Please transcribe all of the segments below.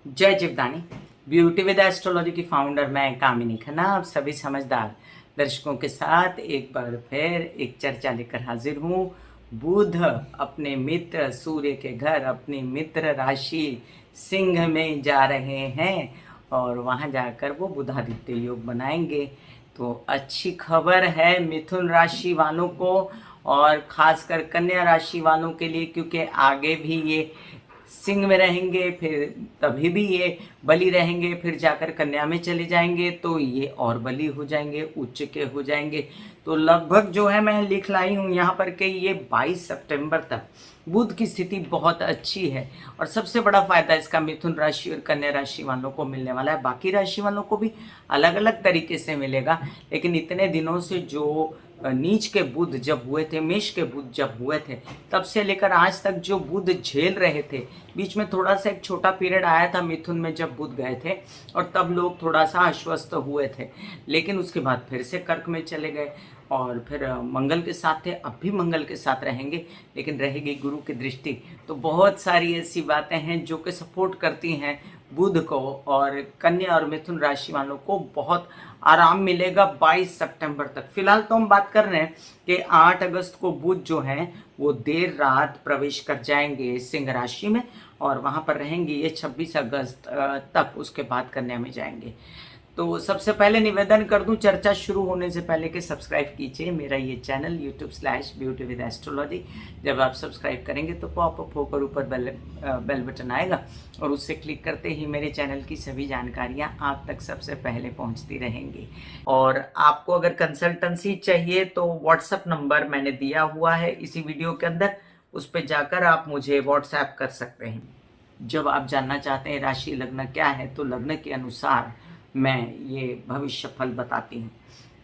जय Jivdani. Beauty with astrology की founder मैं कामिनी खन्ना आप सभी समझदार दर्शकों के साथ एक बार फिर एक चर्चा लेकर हाजिर हूँ। बुध अपने मित्र सूर्य के घर अपनी मित्र राशि सिंह में जा रहे हैं और वहाँ जाकर वो बुधादित्य योग बनाएंगे। तो अच्छी खबर है मिथुन राशि वालों को और खासकर कन्या राशि वालों के लिए, क्योंकि आगे भी ये सिंह में रहेंगे, फिर तभी भी ये बलि रहेंगे, फिर जाकर कन्या में चले जाएंगे तो ये और बलि हो जाएंगे, उच्च के हो जाएंगे। तो लगभग जो है मैं लिख लाई हूँ यहाँ पर कि ये 22 सितंबर तक बुध की स्थिति बहुत अच्छी है और सबसे बड़ा फायदा इसका मिथुन राशि और कन्या राशि वालों को मिलने वाला है। बाकी राशि वालों को भी अलग अलग तरीके से मिलेगा, लेकिन इतने दिनों से जो नीच के बुध जब हुए थे, मेष के बुध जब हुए थे, तब से लेकर आज तक जो बुध झेल रहे थे, बीच में थोड़ा सा एक छोटा पीरियड आया था मिथुन में जब बुध गए थे और तब लोग थोड़ा सा आश्वस्त हुए थे, लेकिन उसके बाद फिर से कर्क में चले गए और फिर मंगल के साथ थे, अब भी मंगल के साथ रहेंगे, लेकिन रहेगी गुरु की दृष्टि। तो बहुत सारी ऐसी बातें हैं जो कि सपोर्ट करती हैं बुध को, और कन्या और मिथुन राशि वालों को बहुत आराम मिलेगा 22 सितंबर तक। फिलहाल तो हम बात कर रहे हैं कि 8 अगस्त को बुध जो हैं वो देर रात प्रवेश कर जाएंगे सिंह राशि में और वहां पर रहेंगे ये 26 अगस्त तक, उसके बाद कन्या में जाएंगे। तो सबसे पहले निवेदन कर दूं चर्चा शुरू होने से पहले कि सब्सक्राइब कीजिए मेरा ये चैनल YouTube/ब्यूटी विद एस्ट्रोलॉजी। जब आप सब्सक्राइब करेंगे तो पॉपअप होकर ऊपर बेल बटन आएगा और उससे क्लिक करते ही मेरे चैनल की सभी जानकारियां आप तक सबसे पहले पहुंचती रहेंगी। और आपको अगर कंसल्टेंसी चाहिए तो व्हाट्सएप नंबर मैंने दिया हुआ है इसी वीडियो के अंदर, उस पर जाकर आप मुझे व्हाट्सएप कर सकते हैं। जब आप जानना चाहते हैं राशि लग्न क्या है तो लग्न के अनुसार मैं ये भविष्य फल बताती हूँ।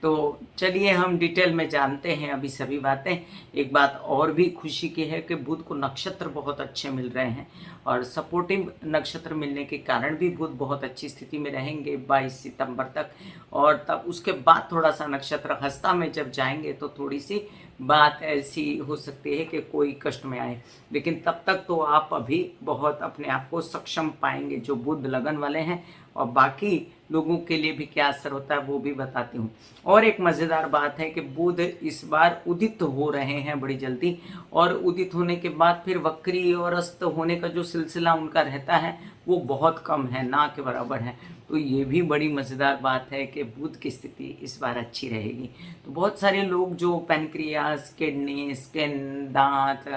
तो चलिए हम डिटेल में जानते हैं अभी सभी बातें। एक बात और भी खुशी की है कि बुध को नक्षत्र बहुत अच्छे मिल रहे हैं और सपोर्टिव नक्षत्र मिलने के कारण भी बुध बहुत अच्छी स्थिति में रहेंगे 22 सितंबर तक। और तब उसके बाद थोड़ा सा नक्षत्र हस्ता में जब जाएंगे तो थोड़ी सी बात ऐसी हो सकती है कि कोई कष्ट में आए, लेकिन तब तक तो आप अभी बहुत अपने आप को सक्षम पाएंगे जो बुध लगन वाले हैं। और बाकी लोगों के लिए भी क्या असर होता है वो भी बताती हूँ। और एक मज़ेदार बात है कि बुध इस बार उदित हो रहे हैं बड़ी जल्दी, और उदित होने के बाद फिर वक्री और अस्त होने का जो सिलसिला उनका रहता है वो बहुत कम है, ना के बराबर है। तो ये भी बड़ी मज़ेदार बात है कि बुध की स्थिति इस बार अच्छी रहेगी। तो बहुत सारे लोग जो पैनक्रियास, किडनी, स्किन, दांत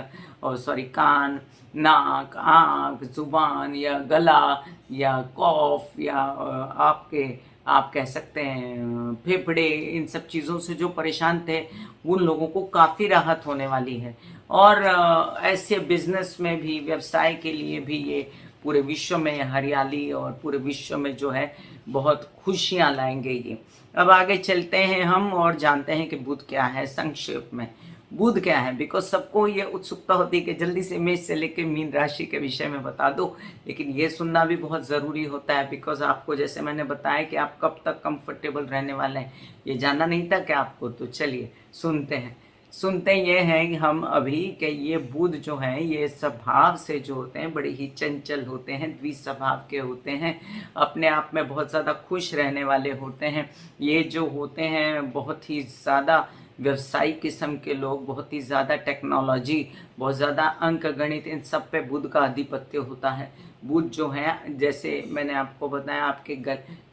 और कान, नाक, आँख, जुबान या गला या कॉफ या आप कह सकते हैं फेफड़े, इन सब चीज़ों से जो परेशान थे उन लोगों को काफ़ी राहत होने वाली है। और ऐसे बिजनेस में भी, व्यवसाय के लिए भी ये पूरे विश्व में हरियाली और पूरे विश्व में जो है बहुत खुशियाँ लाएंगे ये। अब आगे चलते हैं हम और जानते हैं कि बुध क्या है संक्षेप में। बुध क्या है, बिकॉज सबको ये उत्सुकता होती है कि जल्दी से मेष से लेकर मीन राशि के विषय में बता दो, लेकिन ये सुनना भी बहुत ज़रूरी होता है बिकॉज आपको, जैसे मैंने बताया कि आप कब तक कंफर्टेबल रहने वाले हैं ये जानना नहीं था कि आपको। तो चलिए सुनते ये हैं कि हम अभी कि ये बुध जो हैं ये स्वभाव से जो होते हैं बड़े ही चंचल होते हैं, द्विस्वभाव के होते हैं, अपने आप में बहुत ज़्यादा खुश रहने वाले होते हैं। ये जो होते हैं बहुत ही ज़्यादा व्यवसायिक किस्म के लोग, बहुत ही ज़्यादा टेक्नोलॉजी, बहुत ज़्यादा अंक गणित, इन सब पे बुध का आधिपत्य होता है। बुध जो है जैसे मैंने आपको बताया आपके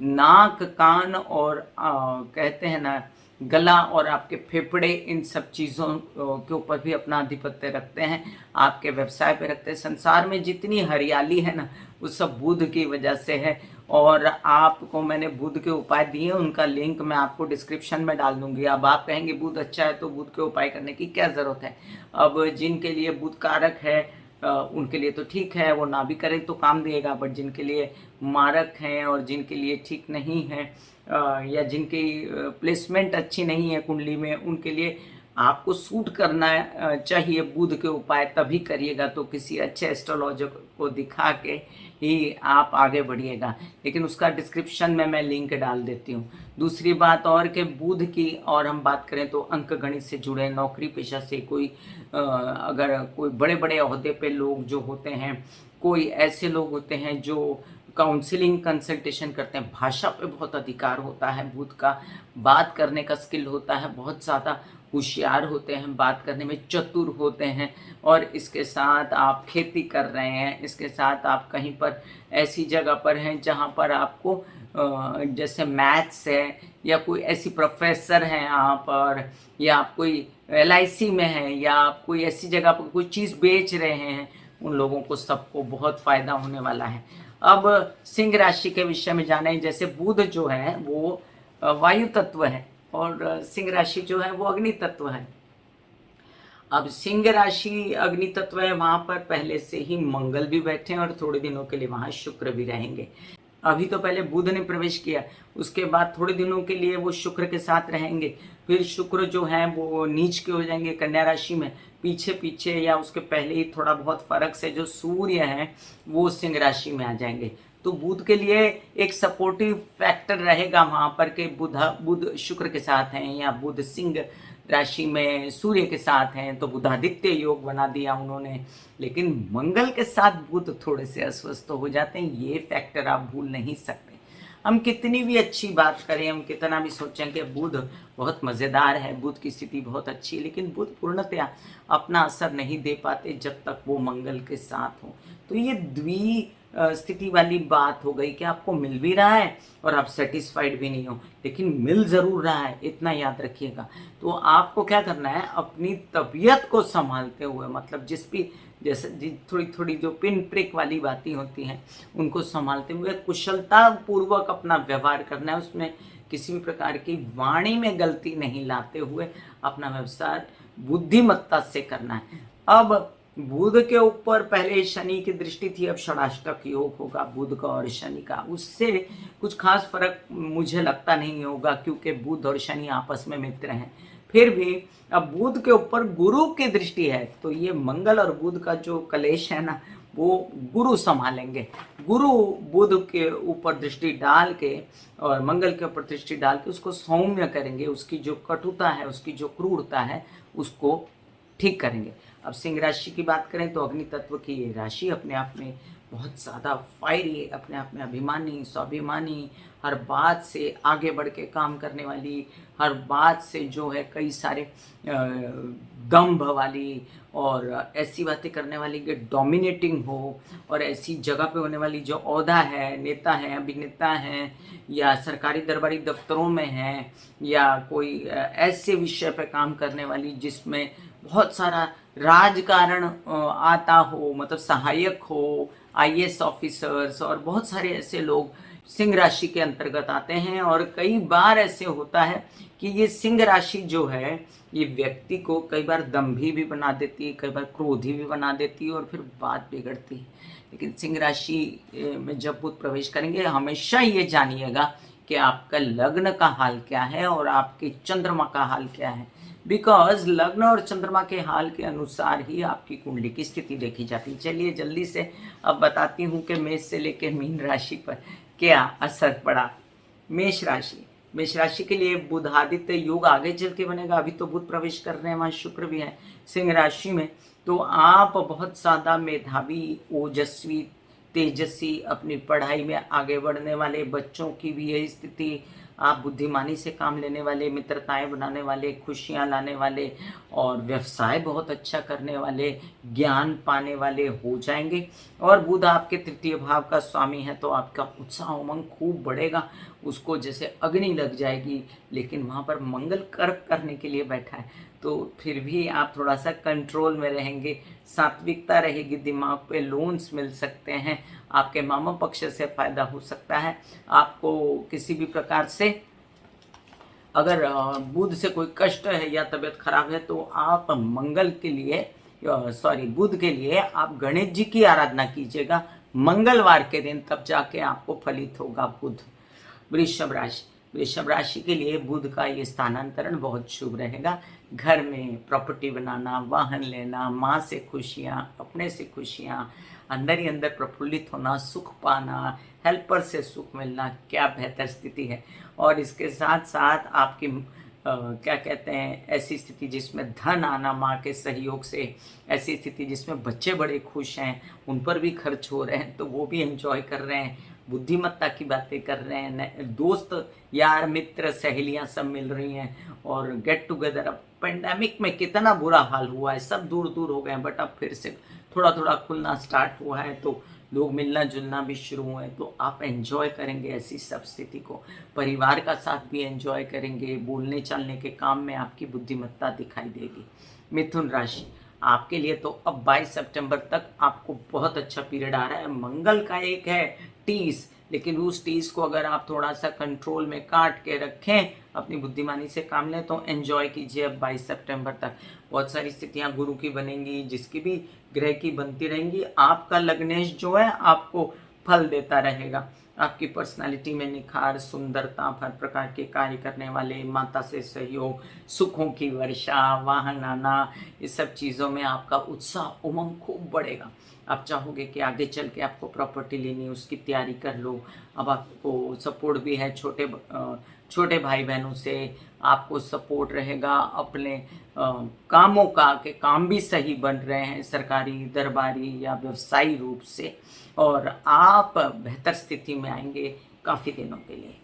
नाक, कान और कहते हैं ना गला और आपके फेफड़े, इन सब चीज़ों के ऊपर भी अपना आधिपत्य रखते हैं, आपके व्यवसाय पे रखते हैं। संसार में जितनी हरियाली है ना वो सब बुध की वजह से है। और आपको मैंने बुध के उपाय दिए, उनका लिंक मैं आपको डिस्क्रिप्शन में डाल दूंगी। अब आप कहेंगे बुध अच्छा है तो बुध के उपाय करने की क्या ज़रूरत है। अब जिनके लिए बुध कारक है उनके लिए तो ठीक है, वो ना भी करें तो काम देगा, बट जिनके लिए मारक हैं और जिनके लिए ठीक नहीं है या जिनकी प्लेसमेंट अच्छी नहीं है कुंडली में, उनके लिए आपको सूट करना चाहिए बुध के उपाय, तभी करिएगा। तो किसी अच्छे एस्ट्रोलॉजर को दिखा के ही आप आगे बढ़िएगा, लेकिन उसका डिस्क्रिप्शन में मैं लिंक डाल देती हूँ। दूसरी बात और कि बुध की और हम बात करें तो अंक गणित से जुड़े नौकरी पेशा से कोई अगर कोई बड़े बड़े ओहदे पे लोग जो होते हैं, कोई ऐसे लोग होते हैं जो काउंसलिंग कंसल्टेशन करते हैं, भाषा पे बहुत अधिकार होता है बुध का, बात करने का स्किल होता है, बहुत ज़्यादा होशियार होते हैं, बात करने में चतुर होते हैं। और इसके साथ आप खेती कर रहे हैं, इसके साथ आप कहीं पर ऐसी जगह पर हैं जहाँ पर आपको जैसे मैथ्स है, या कोई ऐसी प्रोफेसर हैं आप, और या आप कोई एलआईसी में हैं, या आप कोई ऐसी जगह पर कोई चीज़ बेच रहे हैं, उन लोगों को सबको बहुत फ़ायदा होने वाला है। अब सिंह राशि के विषय में जाने, जैसे बुध जो है वो वायु तत्व है, और सिंह राशि जो है वो अग्नि तत्व है। अब सिंह राशि अग्नि तत्व है, वहां पर पहले से ही मंगल भी बैठे हैं और थोड़े दिनों के लिए वहां शुक्र भी रहेंगे। अभी तो पहले बुध ने प्रवेश किया, उसके बाद थोड़े दिनों के लिए वो शुक्र के साथ रहेंगे, फिर शुक्र जो है वो नीच के हो जाएंगे कन्या राशि में। पीछे पीछे या उसके पहले ही थोड़ा बहुत फर्क से जो सूर्य हैं वो सिंह राशि में आ जाएंगे। तो बुध के लिए एक सपोर्टिव फैक्टर रहेगा वहां पर कि बुध शुक्र के साथ हैं, या बुध सिंह राशि में सूर्य के साथ हैं, तो बुधादित्य योग बना दिया उन्होंने। लेकिन मंगल के साथ बुध थोड़े से अस्वस्थ हो जाते हैं, ये फैक्टर आप भूल नहीं सकते। हम कितनी भी अच्छी बात करें, हम कितना भी सोचें कि बुध बहुत मज़ेदार है, बुध की स्थिति बहुत अच्छी है, लेकिन बुध पूर्णतया अपना असर नहीं दे पाते जब तक वो मंगल के साथ हो। तो ये स्थिति वाली बात हो गई कि आपको मिल भी रहा है और आप सेटिस्फाइड भी नहीं हो, लेकिन मिल ज़रूर रहा है, इतना याद रखिएगा। तो आपको क्या करना है, अपनी तबीयत को संभालते हुए, मतलब जैसे थोड़ी थोड़ी जो पिन प्रिक वाली बातें होती हैं उनको संभालते हुए कुशलता पूर्वक अपना व्यवहार करना है, उसमें किसी भी प्रकार की वाणी में गलती नहीं लाते हुए अपना व्यवसाय बुद्धिमत्ता से करना है। अब बुध के ऊपर पहले शनि की दृष्टि थी, अब षडाष्टक योग होगा बुध का और शनि का, उससे कुछ खास फर्क मुझे लगता नहीं होगा, क्योंकि बुध और शनि आपस में मित्र हैं। फिर भी अब बुध के ऊपर गुरु की दृष्टि है, तो ये मंगल और बुध का जो कलेश है ना, वो गुरु संभालेंगे। गुरु बुध के ऊपर दृष्टि डाल के और मंगल के ऊपर दृष्टि डाल के उसको सौम्य करेंगे, उसकी जो कटुता है, उसकी जो क्रूरता है, उसको ठीक करेंगे। अब सिंह राशि की बात करें तो अग्नि तत्व की ये राशि अपने आप में बहुत ज़्यादा फायरी, अपने आप में अभिमानी, स्वाभिमानी, हर बात से आगे बढ़ के काम करने वाली, हर बात से जो है कई सारे दम्भ वाली, और ऐसी बातें करने वाली कि डोमिनेटिंग हो, और ऐसी जगह पे होने वाली जो ओहदा है, नेता हैं, अभिनेता हैं, या सरकारी दरबारी दफ्तरों में हैं, या कोई ऐसे विषय पे काम करने वाली जिसमें बहुत सारा राजकारण आता हो, मतलब सहायक हो, आईएएस ऑफिसर्स और बहुत सारे ऐसे लोग सिंह राशि के अंतर्गत आते हैं। और कई बार ऐसे होता है कि ये सिंह राशि जो है ये व्यक्ति को कई बार दंभी भी बना देती है, कई बार क्रोधी भी बना देती है, और फिर बात बिगड़ती है। लेकिन सिंह राशि में जब बुध प्रवेश करेंगे, हमेशा ये जानिएगा कि आपका लग्न का हाल क्या है और आपके चंद्रमा का हाल क्या है, बिकॉज लग्न और चंद्रमा के हाल के अनुसार ही आपकी कुंडली की स्थिति देखी जाती है। चलिए जल्दी से अब बताती हूँ कि मेष से लेकर मीन राशि पर क्या असर पड़ा। मेष राशि के लिए बुधादित्य योग आगे चल के बनेगा, अभी तो बुध प्रवेश कर रहे हैं, वहाँ शुक्र भी है सिंह राशि में। तो आप बहुत ज़्यादा मेधावी, ओजस्वी, तेजस्वी, अपनी पढ़ाई में आगे बढ़ने वाले बच्चों की भी यही स्थिति, आप बुद्धिमानी से काम लेने वाले, मित्रताएं बनाने वाले, खुशियां लाने वाले, और व्यवसाय बहुत अच्छा करने वाले, ज्ञान पाने वाले हो जाएंगे। और बुध आपके तृतीय भाव का स्वामी है, तो आपका उत्साह उमंग खूब बढ़ेगा, उसको जैसे अग्नि लग जाएगी। लेकिन वहाँ पर मंगल कर्क करने के लिए बैठा है, तो फिर भी आप थोड़ा सा कंट्रोल में रहेंगे, सात्विकता रहेगी, दिमाग पे लोन्स मिल सकते हैं, आपके मामा पक्ष से फायदा हो सकता है। आपको किसी भी प्रकार से अगर बुध से कोई कष्ट है या तबीयत खराब है, तो आप मंगल के लिए बुध के लिए आप गणेश जी की आराधना कीजिएगा मंगलवार के दिन, तब जाके आपको फलित होगा बुध। वृषभ राशि के लिए बुध का ये स्थानांतरण बहुत शुभ रहेगा। घर में प्रॉपर्टी बनाना, वाहन लेना, माँ से खुशियाँ, अपने से खुशियाँ, अंदर ही अंदर प्रफुल्लित होना, सुख पाना, हेल्पर से सुख मिलना, क्या बेहतर स्थिति है। और इसके साथ साथ आपकी क्या कहते हैं, ऐसी स्थिति जिसमें धन आना माँ के सहयोग से, ऐसी स्थिति जिसमें बच्चे बड़े खुश हैं, उन पर भी खर्च हो रहे हैं तो वो भी एंजॉय कर रहे हैं, बुद्धिमत्ता की बातें कर रहे हैं, दोस्त यार मित्र सहेलियां सब मिल रही हैं और गेट टुगेदर। अब पेंडेमिक में कितना बुरा हाल हुआ है, सब दूर दूर हो गए हैं, बट अब फिर से थोड़ा थोड़ा खुलना स्टार्ट हुआ है, तो लोग मिलना जुलना भी शुरू हुए हैं। तो आप एंजॉय करेंगे ऐसी सब स्थिति को, परिवार का साथ भी एंजॉय करेंगे, बोलने चलने के काम में आपकी बुद्धिमत्ता दिखाई देगी। मिथुन राशि, आपके लिए तो अब 22 सितंबर तक आपको बहुत अच्छा पीरियड आ रहा है। मंगल का एक है टीस, लेकिन उस टीस को अगर आप थोड़ा सा कंट्रोल में काट के रखें, अपनी बुद्धिमानी से काम लें, तो एंजॉय कीजिए अब 22 सितंबर तक। बहुत सारी स्थितियां गुरु की बनेंगी, जिसकी भी ग्रह की बनती रहेंगी। आपका लग्नेश जो है आपको फल देता रहेगा। आपकी पर्सनालिटी में निखार, सुंदरता, हर प्रकार के कार्य करने वाले, माता से सहयोग, सुखों की वर्षा, वाहन आना, इस सब चीज़ों में आपका उत्साह उमंग खूब बढ़ेगा। आप चाहोगे कि आगे चल के आपको प्रॉपर्टी लेनी है, उसकी तैयारी कर लो। अब आपको सपोर्ट भी है छोटे भाई बहनों से, आपको सपोर्ट रहेगा अपने कामों का, कि काम भी सही बन रहे हैं सरकारी, दरबारी या व्यवसायी रूप से, और आप बेहतर स्थिति में आएंगे काफ़ी दिनों के लिए।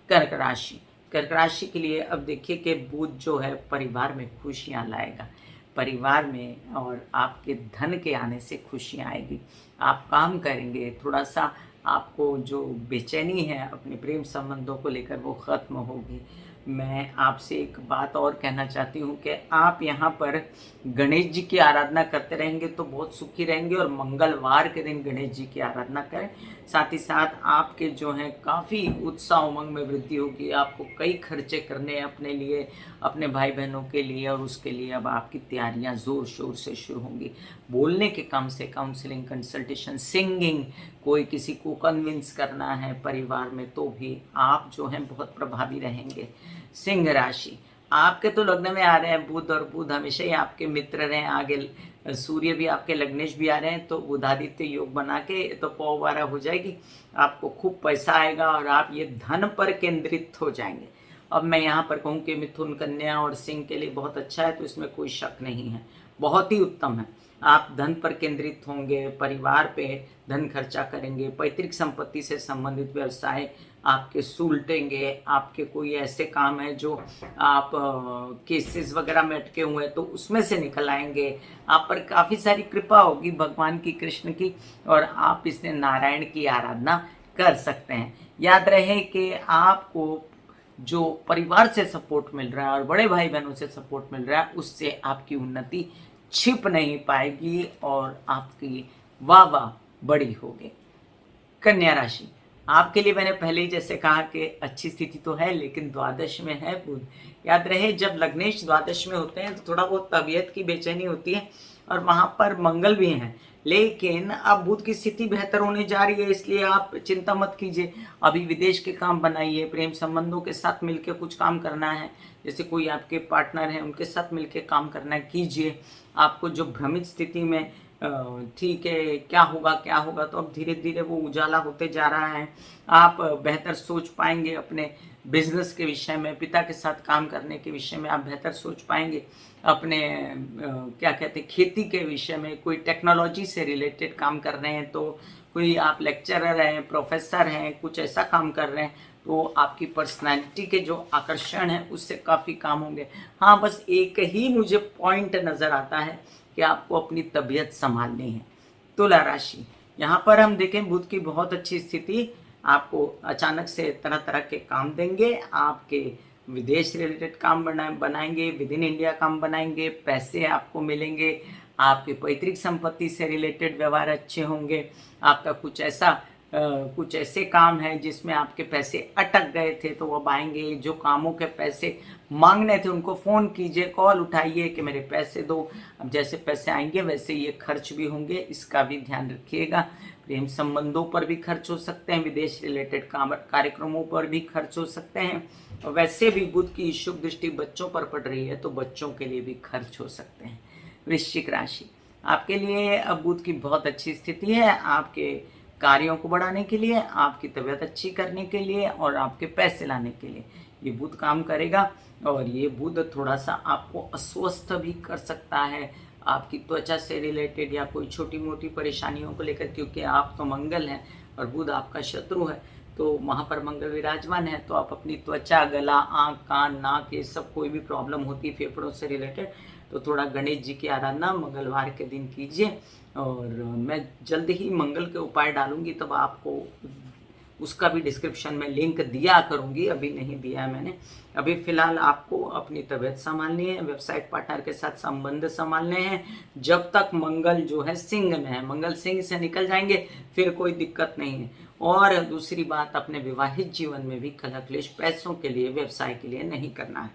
कर्क राशि, कर्क राशि के लिए अब देखिए कि बुध जो है परिवार में खुशियाँ लाएगा, परिवार में और आपके धन के आने से खुशियाँ आएगी। आप काम करेंगे, थोड़ा सा आपको जो बेचैनी है अपने प्रेम संबंधों को लेकर वो ख़त्म होगी। मैं आपसे एक बात और कहना चाहती हूँ कि आप यहाँ पर गणेश जी की आराधना करते रहेंगे तो बहुत सुखी रहेंगे, और मंगलवार के दिन गणेश जी की आराधना करें। साथ ही साथ आपके जो हैं काफ़ी उत्साह उमंग में वृद्धि होगी। आपको कई खर्चे करने हैं अपने लिए, अपने भाई बहनों के लिए, और उसके लिए अब आपकी तैयारियां ज़ोर शोर से शुरू होंगी। बोलने के काम से काउंसलिंग, कंसल्टेशन, सिंगिंग, कोई किसी को कन्विंस करना है परिवार में, तो भी आप जो हैं बहुत प्रभावी रहेंगे। सिंह राशि, आपके तो लग्न में आ रहे हैं बुध, और बुध हमेशा ही आपके मित्र रहे हैं। आगे सूर्य भी आपके लग्नेश भी आ रहे हैं, तो बुधादित्य योग बना के तो पौवारा हो जाएगी। आपको खूब पैसा आएगा और आप ये धन पर केंद्रित हो जाएंगे। अब मैं यहाँ पर कहूँ कि मिथुन, कन्या और सिंह के लिए बहुत अच्छा है, तो इसमें कोई शक नहीं है, बहुत ही उत्तम है। आप धन पर केंद्रित होंगे, परिवार पे धन खर्चा करेंगे, पैतृक संपत्ति से संबंधित व्यवसाय आपके सुलटेंगे, आपके कोई ऐसे काम है जो आप केसेस वगैरह में अटके हुए हैं तो उसमें से निकल आएंगे। आप पर काफ़ी सारी कृपा होगी भगवान की, कृष्ण की, और आप इसमें नारायण की आराधना कर सकते हैं। याद रहे कि आपको जो परिवार से सपोर्ट मिल रहा है और बड़े भाई बहनों से सपोर्ट मिल रहा है, उससे आपकी उन्नति छिप नहीं पाएगी और आपकी वाह वाह बड़ी होगी। कन्या राशि, आपके लिए मैंने पहले ही जैसे कहा कि अच्छी स्थिति तो है, लेकिन द्वादश में है बुध। याद रहे जब लग्नेश द्वादश में होते हैं तो थोड़ा बहुत तबीयत की बेचैनी होती है, और वहां पर मंगल भी हैं, लेकिन अब बुध की स्थिति बेहतर होने जा रही है, इसलिए आप चिंता मत कीजिए। अभी विदेश के काम बनाइए, प्रेम संबंधों के साथ मिलकर कुछ काम करना है, जैसे कोई आपके पार्टनर हैं उनके साथ मिलकर काम करना कीजिए। आपको जो भ्रमित स्थिति में ठीक है क्या होगा, तो अब धीरे धीरे वो उजाला होते जा रहा है। आप बेहतर सोच पाएंगे अपने बिजनेस के विषय में, पिता के साथ काम करने के विषय में आप बेहतर सोच पाएंगे। अपने क्या कहते हैं खेती के विषय में, कोई टेक्नोलॉजी से रिलेटेड काम कर रहे हैं, तो कोई आप लेक्चरर हैं, प्रोफेसर हैं, कुछ ऐसा काम कर रहे हैं, तो आपकी पर्सनालिटी के जो आकर्षण है उससे काफ़ी काम होंगे। हाँ, बस एक ही मुझे पॉइंट नज़र आता है कि आपको अपनी तबीयत संभालनी है। तुला राशि, यहाँ पर हम देखें बुध की बहुत अच्छी स्थिति आपको अचानक से तरह तरह के काम देंगे। आपके विदेश रिलेटेड काम बनाएंगे, विद इन इंडिया काम बनाएंगे, पैसे आपको मिलेंगे, आपके पैतृक संपत्ति से रिलेटेड व्यवहार अच्छे होंगे। आपका कुछ ऐसे काम है जिसमें आपके पैसे अटक गए थे तो वो आएंगे। जो कामों के पैसे मांगने थे उनको फ़ोन कीजिए, कॉल उठाइए कि मेरे पैसे दो। अब जैसे पैसे आएंगे वैसे ये खर्च भी होंगे, इसका भी ध्यान रखिएगा। प्रेम संबंधों पर भी खर्च हो सकते हैं, विदेश रिलेटेड कार्यक्रमों पर भी खर्च हो सकते हैं, और वैसे भी बुध की शुभ दृष्टि बच्चों पर पड़ रही है तो बच्चों के लिए भी खर्च हो सकते हैं। वृश्चिक राशि, आपके लिए अब बुध की बहुत अच्छी स्थिति है, आपके कार्यों को बढ़ाने के लिए, आपकी तबीयत अच्छी करने के लिए और आपके पैसे लाने के लिए ये बुध काम करेगा। और ये बुध थोड़ा सा आपको अस्वस्थ भी कर सकता है, आपकी त्वचा से रिलेटेड या कोई छोटी मोटी परेशानियों को लेकर, क्योंकि आप तो मंगल हैं, और बुध आपका शत्रु है, तो वहाँ पर मंगल विराजमान है, तो आप अपनी त्वचा, गला, आँख, कान, नाक, ये सब कोई भी प्रॉब्लम होती है फेफड़ों से रिलेटेड, तो थोड़ा गणेश जी की आराधना मंगलवार के दिन कीजिए। और मैं जल्द ही मंगल के उपाय डालूंगी, तब आपको उसका भी डिस्क्रिप्शन में लिंक दिया करूंगी, अभी नहीं दिया है मैंने। अभी फिलहाल आपको अपनी तबीयत संभालनी है, वेबसाइट पार्टनर के साथ संबंध संभालने हैं। जब तक मंगल जो है सिंह में है, मंगल सिंह से निकल जाएंगे फिर कोई दिक्कत नहीं है। और दूसरी बात, अपने विवाहित जीवन में भी कलह क्लेश पैसों के लिए, व्यवसाय के लिए नहीं करना है।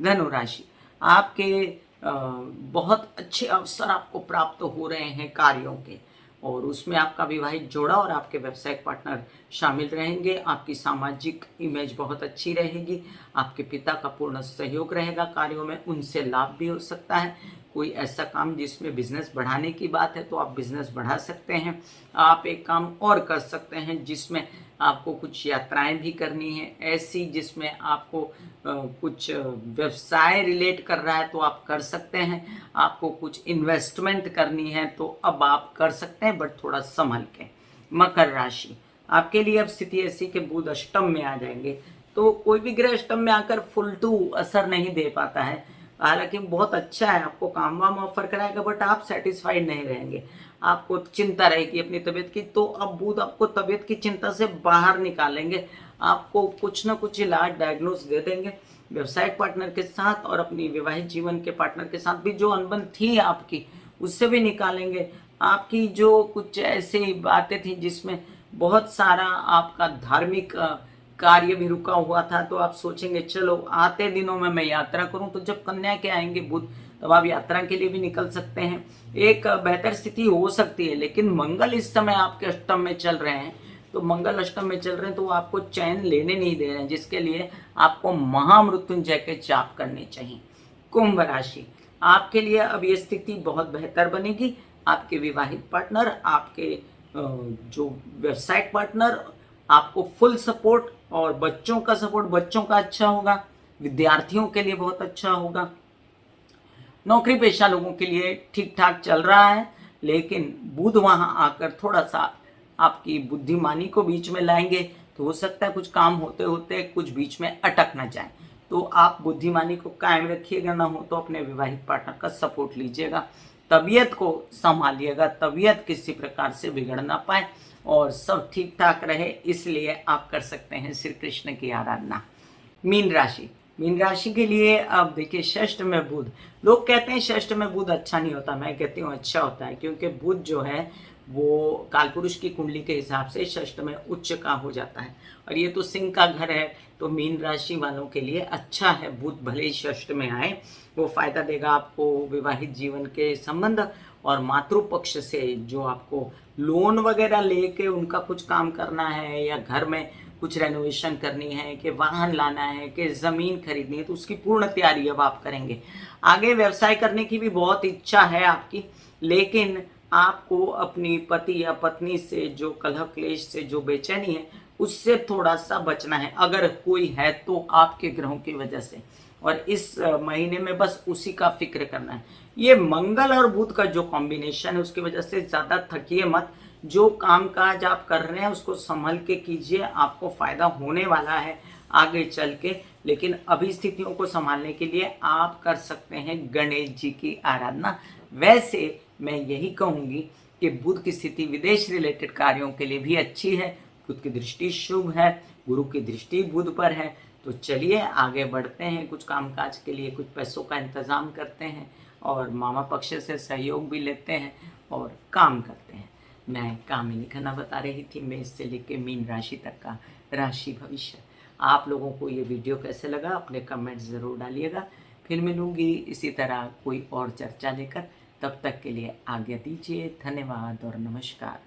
धनु राशि, आपके बहुत अच्छे अवसर आपको प्राप्त हो रहे हैं कार्यों के, और उसमें आपका विवाहित जोड़ा और आपके व्यवसायिक पार्टनर शामिल रहेंगे। आपकी सामाजिक इमेज बहुत अच्छी रहेगी। आपके पिता का पूर्ण सहयोग रहेगा कार्यों में, उनसे लाभ भी हो सकता है। कोई ऐसा काम जिसमें बिजनेस बढ़ाने की बात है तो आप बिजनेस बढ़ा सकते हैं। आप एक काम और कर सकते हैं जिसमें आपको कुछ यात्राएं भी करनी है, ऐसी जिसमें आपको कुछ व्यवसाय रिलेट कर रहा है तो आप कर सकते हैं। आपको कुछ इन्वेस्टमेंट करनी है तो अब आप कर सकते हैं, बट थोड़ा संभल के। मकर राशि, आपके लिए अब स्थिति ऐसी कि बुध अष्टम में आ जाएंगे, तो कोई भी ग्रह अष्टम में आकर फुल टू असर नहीं दे पाता है। हालांकि बहुत अच्छा है, आपको काम वाम ऑफर कराएगा, बट आप सेटिस्फाइड नहीं रहेंगे। आपको चिंता रहेगी अपनी तबीयत की, तो अब बुध आपको तबीयत की चिंता से बाहर निकालेंगे। आपको कुछ ना कुछ इलाज डायग्नोस दे देंगे। व्यवसायिक पार्टनर के साथ और अपनी विवाहित जीवन के पार्टनर के साथ भी जो अनबन थी आपकी, उससे भी निकालेंगे। आपकी जो कुछ ऐसी बातें थी जिसमें बहुत सारा आपका धार्मिक कार्य भी रुका हुआ था, तो आप सोचेंगे चलो आते दिनों में मैं यात्रा करूं, तो जब कन्या के आएंगे बुध, तब आप यात्रा के लिए भी निकल सकते हैं। एक बेहतर स्थिति हो सकती है, लेकिन मंगल इस समय आपके अष्टम में चल रहे हैं, तो मंगल अष्टम में चल रहे हैं तो आपको चैन लेने नहीं दे रहे हैं, जिसके लिए आपको महामृत्युंजय के जाप करने चाहिए। कुंभ राशि, आपके लिए अब ये स्थिति बहुत बेहतर बनेगी। आपके विवाहित पार्टनर, आपके जो व्यवसायिक पार्टनर, आपको फुल सपोर्ट, और बच्चों का सपोर्ट बच्चों का अच्छा होगा, विद्यार्थियों के लिए बहुत अच्छा होगा। नौकरी पेशा लोगों के लिए ठीक ठाक चल रहा है, लेकिन बुध वहां आकर थोड़ा सा आपकी बुद्धिमानी को बीच में लाएंगे, तो हो सकता है कुछ काम होते होते कुछ बीच में अटक ना जाए। तो आप बुद्धिमानी को कायम रखिएगा, ना हो तो अपने विवाहित पार्टनर का सपोर्ट लीजिएगा। तबीयत को संभालिएगा, तबीयत किसी प्रकार से बिगड़ ना पाए और सब ठीक ठाक रहे, इसलिए आप कर सकते हैं श्री कृष्ण की आराधना। मीन राशि, मीन राशि के लिए अब देखिए षष्ठ में बुध, लोग कहते हैं षष्ठ में बुध अच्छा नहीं होता, मैं कहती हूँ अच्छा होता है, क्योंकि बुध जो है वो कालपुरुष की कुंडली के हिसाब से षष्ठ में उच्च का हो जाता है, और ये तो सिंह का घर है, तो मीन राशि वालों के लिए अच्छा है। बुध भले ही षष्ठ में आए, वो फायदा देगा आपको विवाहित जीवन के संबंध, और मातृपक्ष से जो आपको लोन वगैरह लेके उनका कुछ काम करना है, या घर में कुछ रेनोवेशन करनी है, कि वाहन लाना है, कि ज़मीन खरीदनी है, तो उसकी पूर्ण तैयारी अब आप करेंगे। आगे व्यवसाय करने की भी बहुत इच्छा है आपकी, लेकिन आपको अपनी पति या पत्नी से जो कलह क्लेश से जो बेचैनी है, उससे थोड़ा सा बचना है, अगर कोई है तो आपके ग्रहों की वजह से। और इस महीने में बस उसी का फिक्र करना है। ये मंगल और बुध का जो कॉम्बिनेशन है उसकी वजह से ज़्यादा थकिए मत। जो काम काज आप कर रहे हैं उसको संभल के कीजिए, आपको फायदा होने वाला है आगे चल के। लेकिन अभी स्थितियों को संभालने के लिए आप कर सकते हैं गणेश जी की आराधना। वैसे मैं यही कहूँगी कि बुध की स्थिति विदेश रिलेटेड कार्यों के लिए भी अच्छी है, बुध की दृष्टि शुभ है, गुरु की दृष्टि बुध पर है। तो चलिए आगे बढ़ते हैं, कुछ कामकाज के लिए कुछ पैसों का इंतज़ाम करते हैं, और मामा पक्ष से सहयोग भी लेते हैं और काम करते हैं। मैं कामिनी खन्ना बता रही थी, मेष से लेकर मीन राशि तक का राशि भविष्य। आप लोगों को ये वीडियो कैसे लगा अपने कमेंट ज़रूर डालिएगा। फिर मिलूंगी इसी तरह कोई और चर्चा लेकर, तब तक के लिए आज्ञा दीजिए। धन्यवाद और नमस्कार।